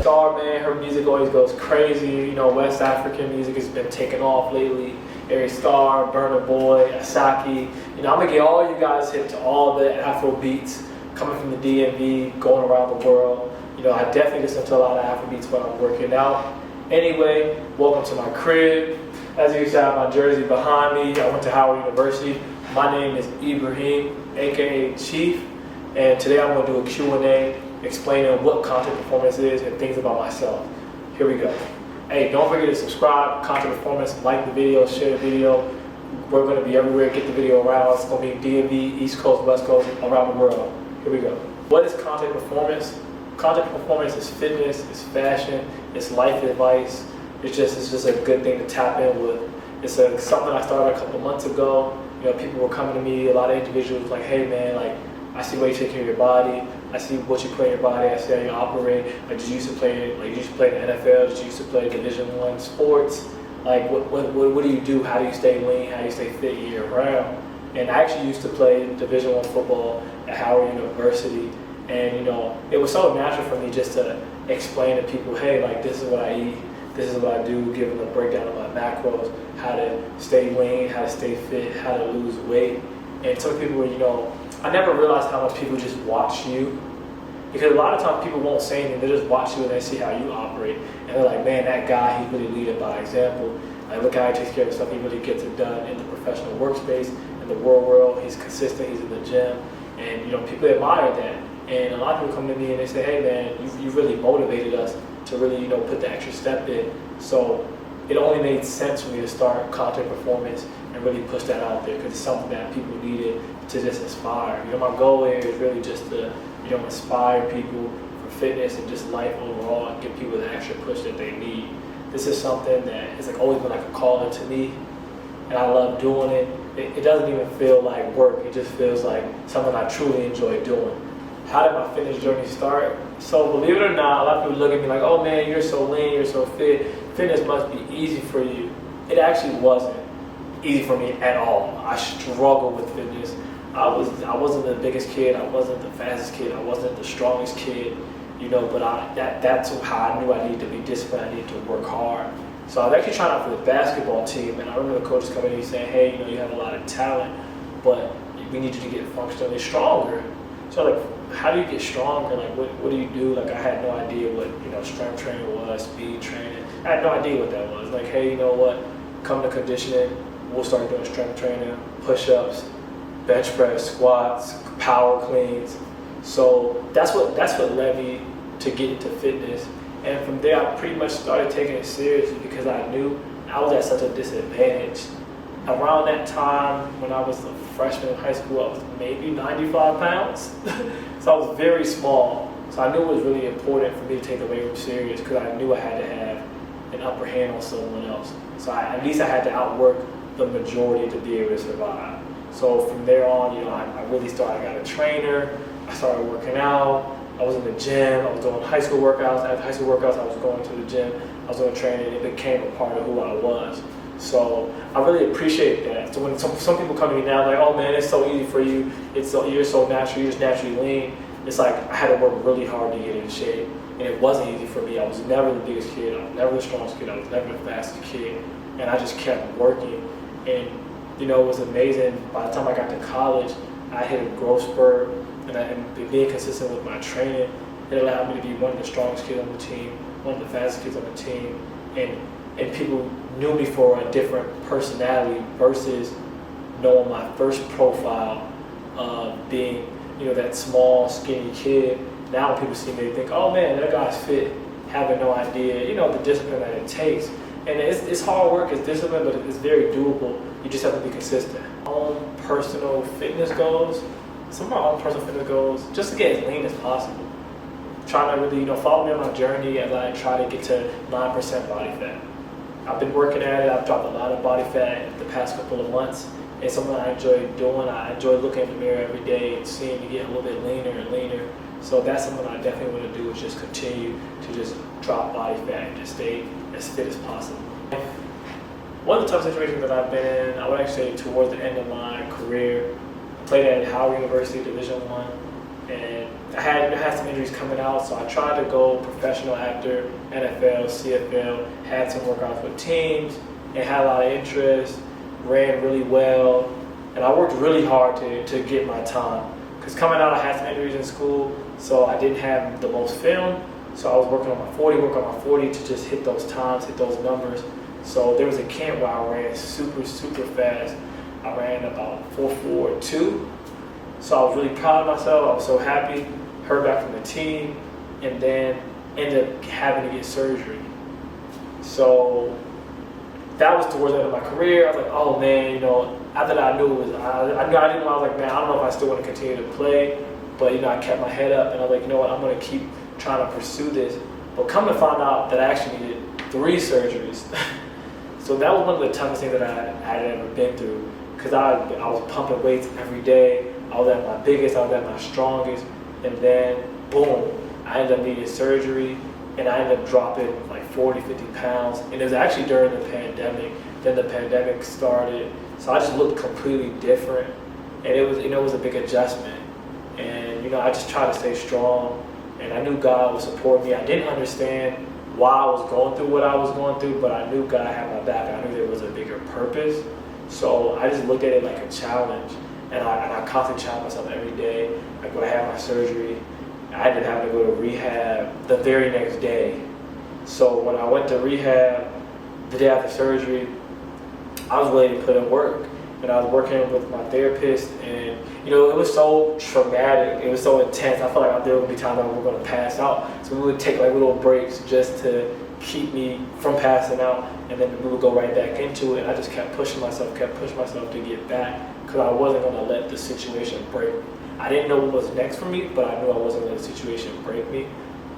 Star, man, her music always goes crazy. You know, West African music has been taking off lately. Ayra Starr, Burna Boy, Asake. You know, I'm gonna get all you guys hip to all the Afro beats coming from the DMV, going around the world. You know, I definitely listen to a lot of Afro beats when I'm working out. Anyway, welcome to my crib. As you can see, I have my jersey behind me. I went to Howard University. My name is Ibrahim, aka Chief, and today I'm going to do a Q&A explaining what content performance is and things about myself. Here we go. Hey, don't forget to subscribe, content performance, like the video, share the video. We're going to be everywhere, get the video around. It's going to be DMV, East Coast, West Coast, around the world. Here we go. What is content performance? Content performance is fitness, it's fashion, it's life advice. It's just a good thing to tap in with. It's something I started a couple months ago. You know, people were coming to me, a lot of individuals like, hey man, like, I see what you take care of your body. I see what you put in your body. I see how you operate. Like, did you used to play? Like, you used to play in the NFL? Did you used to play Division I sports? Like, what do you do? How do you stay lean? How do you stay fit year round? And I actually used to play Division I football at Howard University. And you know, it was so natural for me just to explain to people, hey, like, this is what I eat. This is what I do, give them a breakdown of my macros, how to stay lean, how to stay fit, how to lose weight. And some people, you know, I never realized how much people just watch you. Because a lot of times people won't say anything, they just watch you and they see how you operate. And they're like, man, that guy, he really leading by example. Like, look how he takes care of himself, he really gets it done in the professional workspace, in the real world, he's consistent, he's in the gym. And you know, people admire that. And a lot of people come to me and they say, hey man, you really motivated us to really, you know, put the extra step in. So it only made sense for me to start content performance and really push that out there because it's something that people needed to just inspire. You know, my goal here is really just to, you know, inspire people for fitness and just life overall and give people the extra push that they need. This is something that has like always been like a calling to me, and I love doing it. It doesn't even feel like work. It just feels like something I truly enjoy doing. How did my fitness journey start? So believe it or not, a lot of people look at me like, oh man, you're so lean, you're so fit. Fitness must be easy for you. It actually wasn't easy for me at all. I struggled with fitness. I wasn't the biggest kid, I wasn't the fastest kid, I wasn't the strongest kid, you know, but that's how I knew I needed to be disciplined, I needed to work hard. So I was actually trying out for the basketball team, and I remember the coaches coming to me saying, hey, you know, you have a lot of talent, but we need you to get functionally stronger. So like, how do you get stronger? Like, what do you do? Like, I had no idea what, you know, strength training was, speed training. I had no idea what that was. Like, hey, you know what? Come to conditioning, we'll start doing strength training, push-ups, bench press, squats, power cleans. So that's what led me to get into fitness. And from there, I pretty much started taking it seriously because I knew I was at such a disadvantage. Around that time, when I was a freshman in high school, I was maybe 95 pounds. So I was very small. So I knew it was really important for me to take the weight room serious because I knew I had to have an upper hand on someone else. So at least I had to outwork the majority to be able to survive. So from there on, you know, I really started, I got a trainer, I started working out, I was in the gym, I was doing high school workouts. After high school workouts, I was going to the gym, I was doing training, it became a part of who I was. So I really appreciate that. So when some people come to me now like, oh man, it's so easy for you, you're so natural, you're just naturally lean. It's like I had to work really hard to get in shape, and it wasn't easy for me. I was never the biggest kid, I was never the strongest kid, I was never the fastest kid, and I just kept working. And you know, it was amazing. By the time I got to college, I hit a growth spurt, and being consistent with my training, it allowed me to be one of the strongest kids on the team, one of the fastest kids on the team, and people knew me for a different personality versus knowing my first profile of being, you know, that small, skinny kid. Now when people see me, they think, oh man, that guy's fit, having no idea, you know, the discipline that it takes. And it's hard work, it's discipline, but it's very doable. You just have to be consistent. My own personal fitness goals, some of my own personal fitness goals, just to get as lean as possible. Trying to really, you know, follow me on my journey as I try to get to 9% body fat. I've been working at it. I've dropped a lot of body fat in the past couple of months. It's something I enjoy doing. I enjoy looking in the mirror every day and seeing me get a little bit leaner and leaner. So that's something I definitely want to do, is just continue to just drop body fat and just stay as fit as possible. One of the tough situations that I've been in, I would actually say towards the end of my career, I played at Howard University, Division I. And I had some injuries coming out, so I tried to go professional after NFL, CFL, had some workouts with teams, and had a lot of interest, ran really well, and I worked really hard to get my time. Because coming out, I had some injuries in school, so I didn't have the most film, so I was working on my 40 to just hit those times, hit those numbers. So there was a camp where I ran super, super fast. I ran about 4:42. So I was really proud of myself. I was so happy. Heard back from the team, and then ended up having to get surgery. So that was towards the end of my career. I was like, oh man, after that I knew it was, I didn't know, I was like, man, I don't know if I still want to continue to play, but I kept my head up, and I was like, you know what, I'm going to keep trying to pursue this. But come to find out that I actually needed 3 surgeries. So that was one of the toughest things that I had ever been through, because I was pumping weights every day. I was at my biggest, I was at my strongest, and then boom, I ended up needing surgery, and I ended up dropping like 40, 50 pounds. And it was actually during the pandemic. Then the pandemic started, so I just looked completely different, and it was a big adjustment. And I just tried to stay strong, and I knew God would support me. I didn't understand why I was going through what I was going through, but I knew God had my back. I knew there was a bigger purpose, so I just looked at it like a challenge. And I constantly challenge myself every day. Like when I had my surgery, I ended up having to go to rehab the very next day. So when I went to rehab the day after surgery, I was ready to put in work. And I was working with my therapist, and it was so traumatic. It was so intense. I felt like there would be times that we were going to pass out. So we would take like little breaks just to keep me from passing out, and then we would go right back into it. And I just kept pushing myself to get back, because I wasn't going to let the situation break me. I didn't know what was next for me, but I knew I wasn't going to let the situation break me.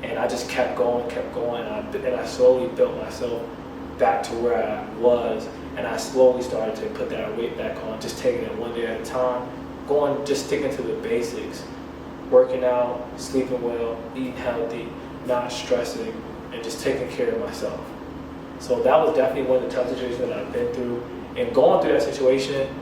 And I just kept going, and I slowly built myself back to where I was. And I slowly started to put that weight back on, just taking it one day at a time, just sticking to the basics, working out, sleeping well, eating healthy, not stressing, and just taking care of myself. So that was definitely one of the tough situations that I've been through. And going through that situation,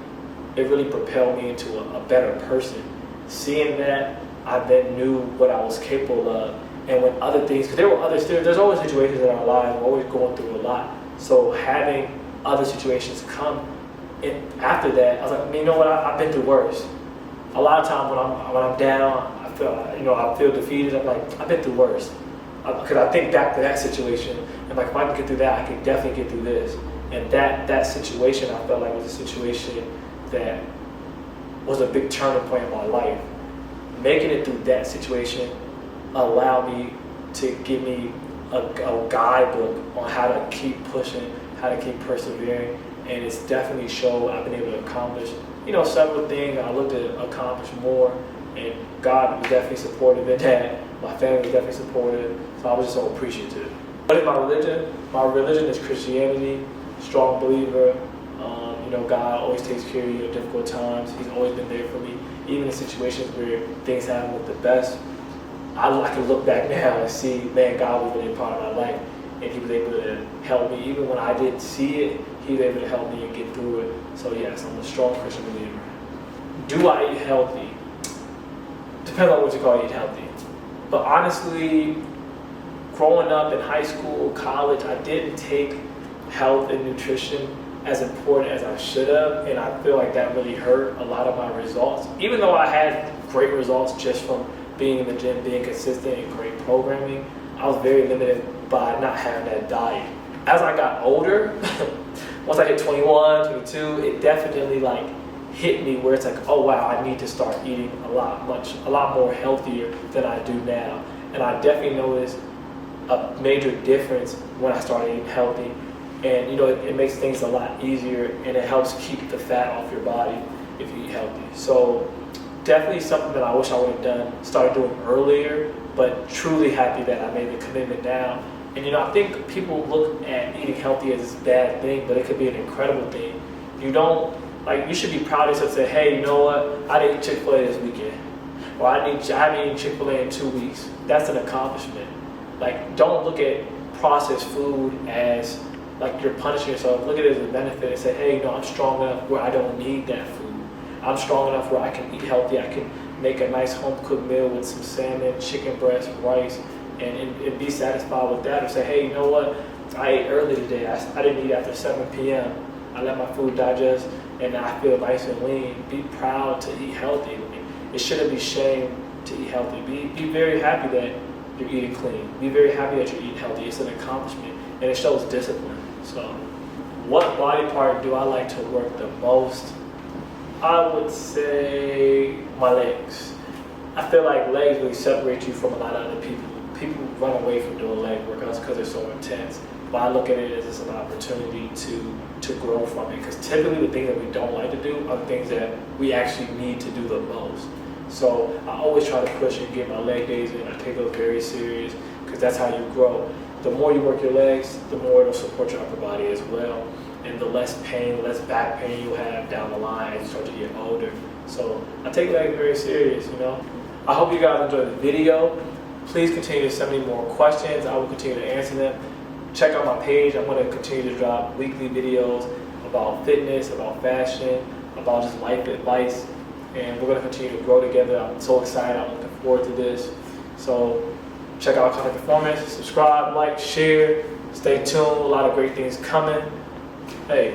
it really propelled me into a better person. Seeing that, I then knew what I was capable of. And when other things, because there's always situations in our lives, we're always going through a lot. So having other situations come, and after that, I was like, you know what, I've been through worse. A lot of times when I'm down, I feel defeated. I'm like, I've been through worse. Because I think back to that situation, and like, if I can get through that, I can definitely get through this. And that situation, I felt like was a situation that was a big turning point in my life. Making it through that situation allowed me to give me a guidebook on how to keep pushing, how to keep persevering, and it's definitely showed I've been able to accomplish, several things. I looked to accomplish more, and God was definitely supportive in that. My family was definitely supportive, so I was just so appreciative. What is my religion? My religion is Christianity. Strong believer. God always takes care of you in difficult times. He's always been there for me, even in situations where things haven't looked the best. I can look back now and see, man, God was really a part of my life, and He was able to help me. Even when I didn't see it, He was able to help me and get through it. So yes, I'm a strong Christian believer. Do I eat healthy? Depends on what you call eat healthy. But honestly, growing up in high school, college, I didn't take health and nutrition as important as I should have, and I feel like that really hurt a lot of my results. Even though I had great results just from being in the gym, being consistent, and great programming, I was very limited by not having that diet. As I got older, once I hit 21, 22, it definitely hit me where it's like, oh wow, I need to start eating a lot more healthier than I do now. And I definitely noticed a major difference when I started eating healthy. And it makes things a lot easier, and it helps keep the fat off your body if you eat healthy. So definitely something that I wish I would have started doing earlier, but truly happy that I made the commitment now. And I think people look at eating healthy as this bad thing, but it could be an incredible thing. You should be proud of yourself and say, hey, you know what, I didn't eat Chick-fil-A this weekend. Or I haven't eaten Chick-fil-A in 2 weeks. That's an accomplishment. Don't look at processed food as you're punishing yourself. Look at it as a benefit and say, hey, I'm strong enough where I don't need that food. I'm strong enough where I can eat healthy. I can make a nice home cooked meal with some salmon, chicken breast, rice, and be satisfied with that, or say, hey, you know what, I ate early today, I didn't eat after 7 p.m., I let my food digest, and I feel nice and lean. Be proud to eat healthy. It shouldn't be shame to eat healthy. Be very happy that you're eating clean. Be very happy that you're eating healthy. It's an accomplishment, and it shows discipline. So, what body part do I like to work the most? I would say my legs. I feel like legs really separate you from a lot of other people. People run away from doing leg workouts because they're so intense. But I look at it as an opportunity to grow from it. Because typically the things that we don't like to do are the things that we actually need to do the most. So I always try to push and get my leg days in. I take those very serious because that's how you grow. The more you work your legs, the more it'll support your upper body as well. And the less pain, less back pain you'll have down the line as you start to get older. So I take legs very serious, you know. I hope you guys enjoyed the video. Please continue to send me more questions. I will continue to answer them. Check out my page. I'm going to continue to drop weekly videos about fitness, about fashion, about just life advice. And we're going to continue to grow together. I'm so excited. I'm looking forward to this. So check out Iconic Performance. Subscribe, like, share. Stay tuned. A lot of great things coming. Hey,